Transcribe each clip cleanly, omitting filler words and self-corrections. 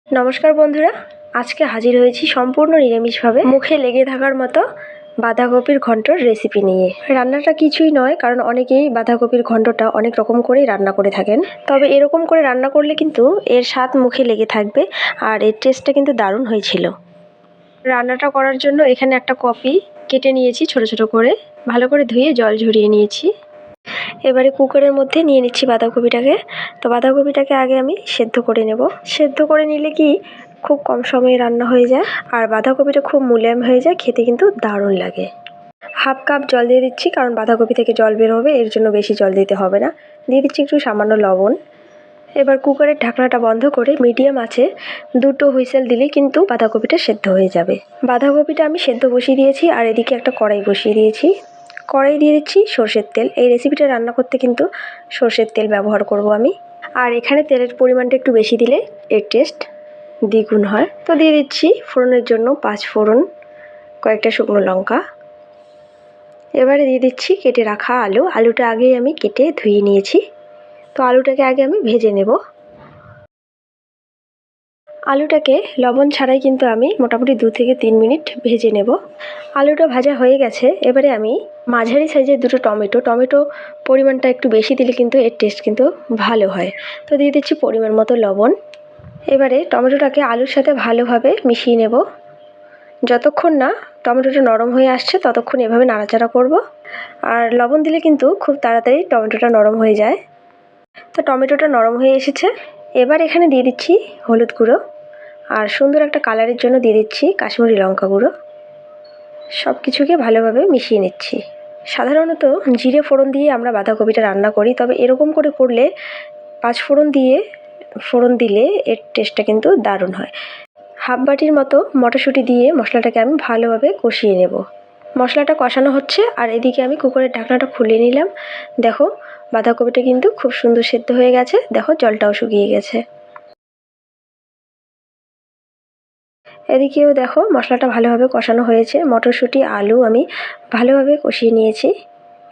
নমস্কার বন্ধুরা, আজকে হাজির হয়েছি সম্পূর্ণ নিরামিষভাবে মুখে লেগে থাকার মতো বাঁধাকপির ঘন্টর রেসিপি নিয়ে। রান্নাটা কিছুই নয়, কারণ অনেকেই বাঁধাকপির ঘন্টটা অনেক রকম করেই রান্না করে থাকেন, তবে এরকম করে রান্না করলে কিন্তু এর স্বাদ মুখে লেগে থাকবে আর এর টেস্টটা কিন্তু দারুণ হয়েছিল। রান্নাটা করার জন্য এখানে একটা কপি কেটে নিয়েছি ছোট ছোট করে, ভালো করে ধুয়ে জল ঝরিয়ে নিয়েছি। এবারে কুকারের মধ্যে নিয়ে নিচ্ছি বাঁধাকপিটাকে। তো বাঁধাকপিটাকে আগে আমি সেদ্ধ করে নেব। সেদ্ধ করে নিলে কি খুব কম সময়ে রান্না হয়ে যায় আর বাঁধাকপিটা খুব মুলায়ম হয়ে যায়, খেতে কিন্তু দারুণ লাগে। হাফ কাপ জল দিয়ে দিচ্ছি, কারণ বাঁধাকপি থেকে জল বের হবে, এর জন্য বেশি জল দিতে হবে না। দিয়ে দিচ্ছি একটু সামান্য লবণ। এবার কুকারের ঢাকনাটা বন্ধ করে মিডিয়াম আঁচে 2টো হুইসেল দিলেই কিন্তু বাঁধাকপিটা সেদ্ধ হয়ে যাবে। বাঁধাকপিটা আমি সেদ্ধ বসিয়ে দিয়েছি আর এদিকে একটা কড়াই বসিয়ে দিয়েছি। কড়াই দিয়ে দিচ্ছি সর্ষের তেল। এই রেসিপিটা রান্না করতে কিন্তু সর্ষের তেল ব্যবহার করব আমি। আর এখানে তেলের পরিমাণটা একটু বেশি দিলে এর টেস্ট দ্বিগুণ হয়। তো দিয়ে দিচ্ছি ফোড়নের জন্য 5 ফোড়ন, কয়েকটা শুকনো লঙ্কা। এবারে দিয়ে দিচ্ছি কেটে রাখা আলু। আলুটা আগেই আমি কেটে ধুয়ে নিয়েছি। তো আলুটাকে আগে আমি ভেজে নেব। আলুটাকে লবণ ছাড়াই কিন্তু আমি মোটামুটি 2 থেকে 3 মিনিট ভেজে নেব। আলুটা ভাজা হয়ে গেছে। এবারে আমি মাঝারি সাইজের 2টো টমেটো পরিমাণটা একটু বেশি দিলে কিন্তু এর টেস্ট কিন্তু ভালো হয়। তো দিয়ে দিচ্ছি পরিমাণ মতো লবণ। এবারে টমেটোটাকে আলুর সাথে ভালোভাবে মিশিয়ে নেব। যতক্ষণ না টমেটোটা নরম হয়ে আসছে ততক্ষণ এভাবে নাড়াচাড়া করব। আর লবণ দিলে কিন্তু খুব তাড়াতাড়ি টমেটোটা নরম হয়ে যায়। তো টমেটোটা নরম হয়ে এসেছে। এবার এখানে দিয়ে দিচ্ছি হলুদ গুঁড়ো আর সুন্দর একটা কালারের জন্য দিয়ে দিচ্ছি কাশ্মীরি লঙ্কা গুঁড়ো। সব কিছুকে ভালোভাবে মিশিয়ে নিচ্ছি। সাধারণত জিরে ফোড়ন দিয়ে আমরা বাঁধাকপিটা রান্না করি, তবে এরকম করে করলে 5 ফোড়ন দিলে এর টেস্টটা কিন্তু দারুণ হয়। হাফ বাটির মতো মটরশুঁটি দিয়ে মশলাটাকে আমি ভালোভাবে কষিয়ে নেব। মশলাটা কষানো হচ্ছে আর এদিকে আমি কুকারের ঢাকনাটা খুলে নিলাম। দেখো বাঁধাকপিটা কিন্তু খুব সুন্দর সেদ্ধ হয়ে গেছে। দেখো জলটাও শুকিয়ে গেছে। এদিকেও দেখো মশলাটা ভালোভাবে কষানো হয়েছে। মটরশুঁটি আলু আমি ভালোভাবে কষিয়ে নিয়েছি।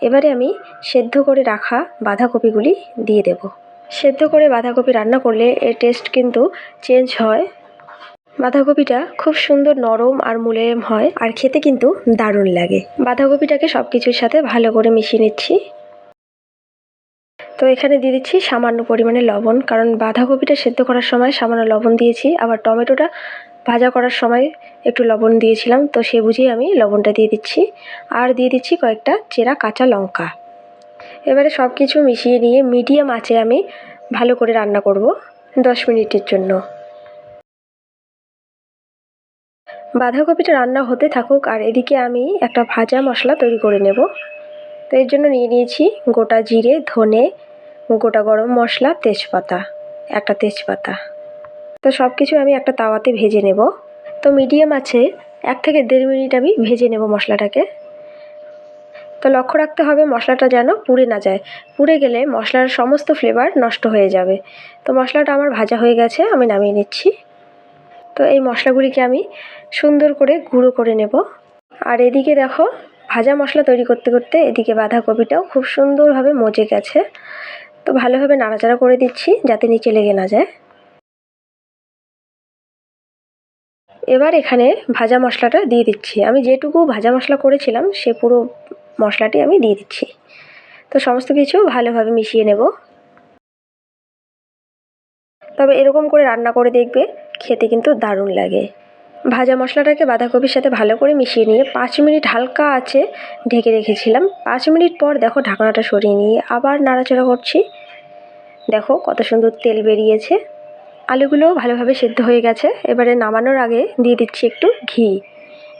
এবারে আমি সেদ্ধ করে রাখা বাঁধাকপিগুলি দিয়ে দেব। সেদ্ধ করে বাঁধাকপি রান্না করলে এর টেস্ট কিন্তু চেঞ্জ হয়। বাঁধাকপিটা খুব সুন্দর নরম আর মুলায়ম হয় আর খেতে কিন্তু দারুণ লাগে। বাঁধাকপিটাকে সব কিছুর সাথে ভালো করে মিশিয়ে নিচ্ছি। তো এখানে দিয়ে দিচ্ছি সামান্য পরিমাণে লবণ, কারণ বাঁধাকপিটা সেদ্ধ করার সময় সামান্য লবণ দিয়েছি, আবার টমেটোটা ভাজা করার সময় একটু লবণ দিয়েছিলাম, তো সে বুঝেই আমি লবণটা দিয়ে দিচ্ছি। আর দিয়ে দিচ্ছি কয়েকটা চেরা কাঁচা লঙ্কা। এবারে সব কিছু মিশিয়ে নিয়ে মিডিয়াম আঁচে আমি ভালো করে রান্না করব 10 মিনিটের জন্য। বাঁধাকপিটা রান্না হতে থাকুক আর এদিকে আমি একটা ভাজা মশলা তৈরি করে নেব। তো এর জন্য নিয়ে নিয়েছি গোটা জিরে, ধনে, গোটা গরম মশলা, তেজপাতা, একটা তেজপাতা। তো সব কিছু আমি একটা তাওয়াতে ভেজে নেব। তো মিডিয়াম আছে 1 থেকে 1.5 মিনিট আমি ভেজে নেব মশলাটাকে। তো লক্ষ্য রাখতে হবে মশলাটা যেন পুড়ে না যায়। পুড়ে গেলে মশলার সমস্ত ফ্লেভার নষ্ট হয়ে যাবে। তো মশলাটা আমার ভাজা হয়ে গেছে, আমি নামিয়ে নিচ্ছি। তো এই মশলাগুলিকে আমি সুন্দর করে গুঁড়ো করে নেব। আর এদিকে দেখো ভাজা মশলা তৈরি করতে করতে এদিকে বাঁধাকপিটাও খুব সুন্দরভাবে মজে গেছে। তো ভালোভাবে নাড়াচাড়া করে দিচ্ছি যাতে নিচে লেগে না যায়। এবার এখানে ভাজা মশলাটা দিয়ে দিচ্ছি। আমি যেটুকু ভাজা মশলা করেছিলাম সে পুরো মশলাটি আমি দিয়ে দিচ্ছি। তো সমস্ত কিছু ভালোভাবে মিশিয়ে নেব। তবে এরকম করে রান্না করে দেখবে, খেতে কিন্তু দারুণ লাগে। ভাজা মশলাটাকে বাঁধাকপির সাথে ভালো করে মিশিয়ে নিয়ে 5 মিনিট হালকা আঁচে ঢেকে রেখেছিলাম। 5 মিনিট পর দেখো ঢাকনাটা সরিয়ে নিয়ে আবার নাড়াচাড়া করছি। দেখো কত সুন্দর তেল বেরিয়েছে। আলুগুলোও ভালোভাবে সেদ্ধ হয়ে গেছে। এবারে নামানোর আগে দিয়ে দিচ্ছি একটু ঘি।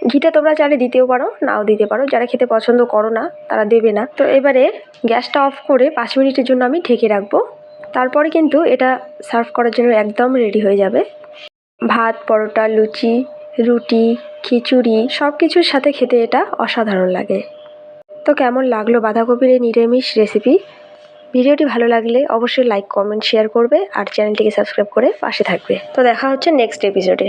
ঘিটা তোমরা চাইলে দিতেও পারো, নাও দিতে পারো। যারা খেতে পছন্দ করো না তারা দেবে না। তো এবারে গ্যাসটা অফ করে 5 মিনিটের জন্য আমি ঢেকে রাখবো। তারপরে কিন্তু এটা সার্ভ করার জন্য একদম রেডি হয়ে যাবে। ভাত, পরোটা, লুচি, রুটি, খিচুড়ি সব কিছুর সাথে খেতে এটা অসাধারণ লাগে। তো কেমন লাগলো বাঁধাকপির এই নিরামিষ রেসিপি? ভিডিওটি ভালো লাগলে অবশ্যই লাইক, কমেন্ট, শেয়ার করবে আর চ্যানেলটিকে সাবস্ক্রাইব করে পাশে থাকবে। তো দেখা হচ্ছে নেক্সট এপিসোডে।